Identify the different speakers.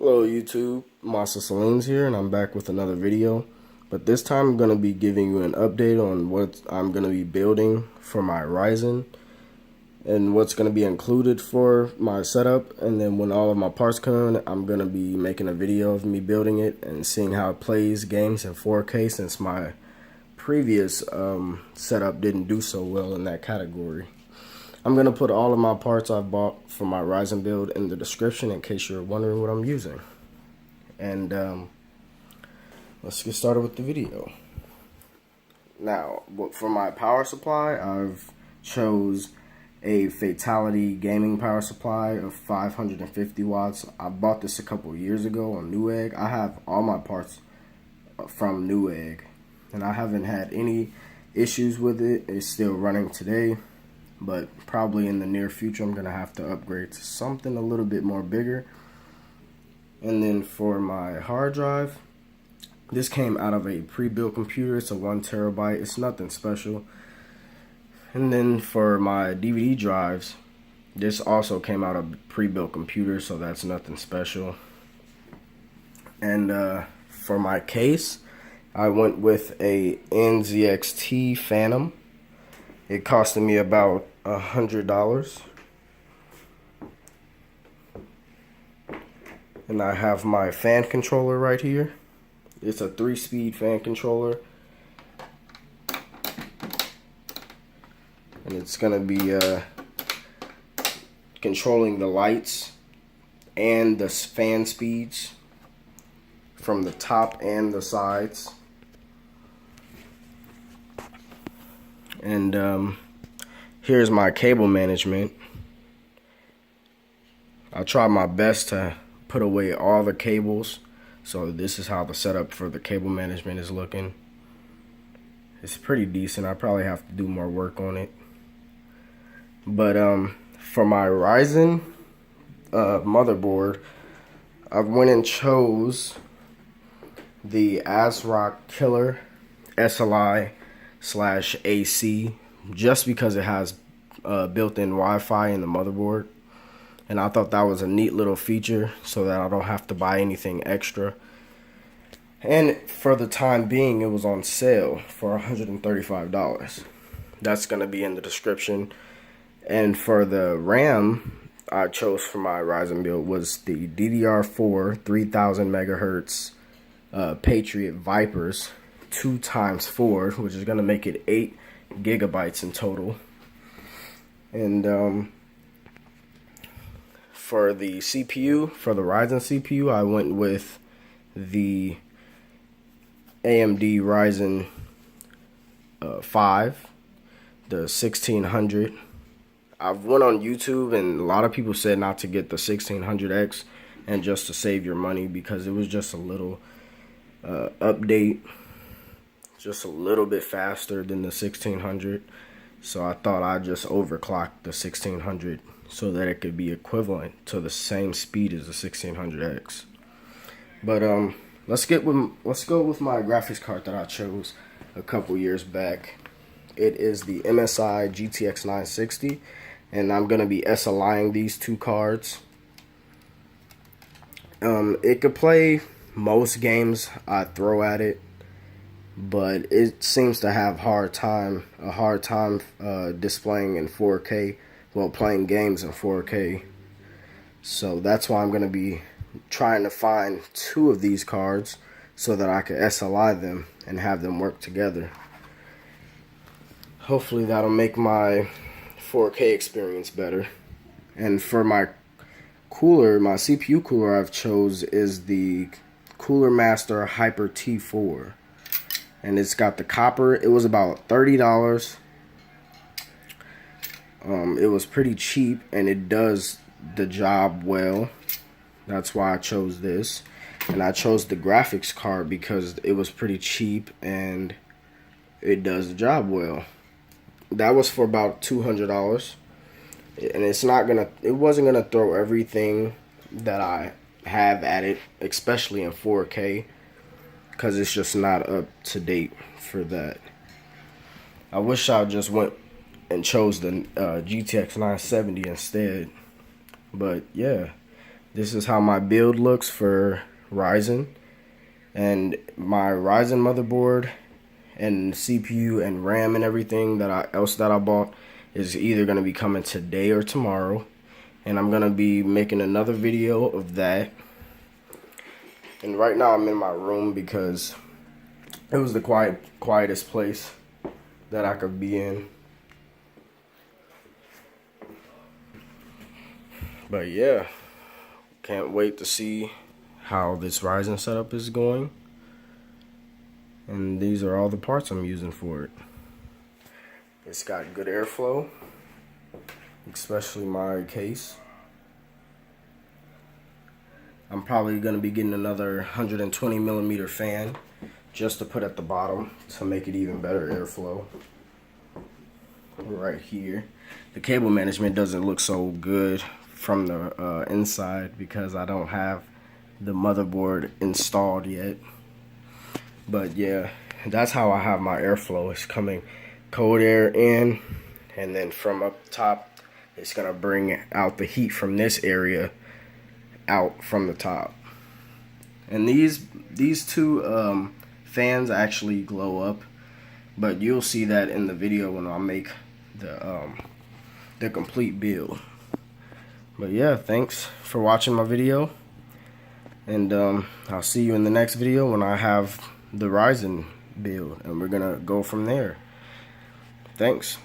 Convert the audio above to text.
Speaker 1: Hello YouTube, Masa Saleem's here and I'm back with another video. But this time I'm going to be giving you an update on what I'm going to be building for my Ryzen and what's going to be included for my setup. And then when all of my parts come in, I'm going to be making a video of me building it and seeing how it plays games in 4K since my previous setup didn't do so well in that category. I'm going to put all of my parts I've bought for my Ryzen build in the description in case you're wondering what I'm using. And let's get started with the video. Now, for my power supply, I've chose a Fatality gaming power supply of 550 watts. I bought this a couple years ago on Newegg. I have all my parts from Newegg, and I haven't had any issues with it. It's still running today. But probably in the near future, I'm going to have to upgrade to something a little bit more bigger. And then for my hard drive, this came out of a pre-built computer. It's a 1 terabyte. It's nothing special. And then for my DVD drives, this also came out of a pre-built computer, so that's nothing special. And for my case, I went with a NZXT Phantom. It costed me about $100. And I have my fan controller right here. It's a 3-speed fan controller. And it's going to be controlling the lights and the fan speeds from the top and the sides. And here's my cable management. I tried my best to put away all the cables, so this is how the setup for the cable management is looking. It's pretty decent. I probably have to do more work on it. But for my Ryzen motherboard, I went and chose the ASRock Killer SLI/AC just because it has built-in Wi-Fi in the motherboard, and I thought that was a neat little feature so that I don't have to buy anything extra. And for the time being, it was on sale for $135. That's going to be in the description. And for the RAM I chose for my Ryzen build was the DDR4 3000 megahertz Patriot Vipers 2x4, which is going to make it 8 gigabytes in total. And for the CPU, for the Ryzen CPU, I went with the AMD Ryzen 5, the 1600. I went on YouTube and a lot of people said not to get the 1600X and just to save your money because it was just a little update, just a little bit faster than the 1600. So I thought I'd just overclock the 1600 so that it could be equivalent to the same speed as the 1600X. But let's go with my graphics card that I chose a couple years back. It is the MSI GTX 960, and I'm gonna be SLIing these two cards. It could play most games I throw at it, but it seems to have a hard time displaying in 4K, well, playing games in 4K. So that's why I'm going to be trying to find 2 of these cards so that I can SLI them and have them work together. Hopefully that'll make my 4K experience better. And for my cooler, my CPU cooler I've chose is the Cooler Master Hyper T4. And it's got the copper. It was about $30. It was pretty cheap, and it does the job well. That's why I chose this. And I chose the graphics card because it was pretty cheap and it does the job well. That was for about $200. And it wasn't gonna throw everything that I have at it, especially in 4K, because it's just not up to date for that. I wish I just went and chose the GTX 970 instead. But yeah, This is how my build looks for Ryzen. And my Ryzen motherboard and CPU and RAM and everything that I bought is either going to be coming today or tomorrow. And I'm going to be making another video of that. And right now I'm in my room because it was the quietest place that I could be in. But yeah, can't wait to see how this Ryzen setup is going. And these are all the parts I'm using for it. It's got good airflow, especially my case. I'm probably going to be getting another 120mm fan just to put at the bottom to make it even better airflow. Right here. The cable management doesn't look so good from the inside because I don't have the motherboard installed yet. But yeah, that's how I have my airflow. It's coming cold air in, and then from up top it's gonna bring out the heat from this area out from the top. And these two fans actually glow up, but you'll see that in the video when I make the complete build. But yeah, thanks for watching my video, and I'll see you in the next video when I have the Ryzen build, and we're gonna go from there. Thanks.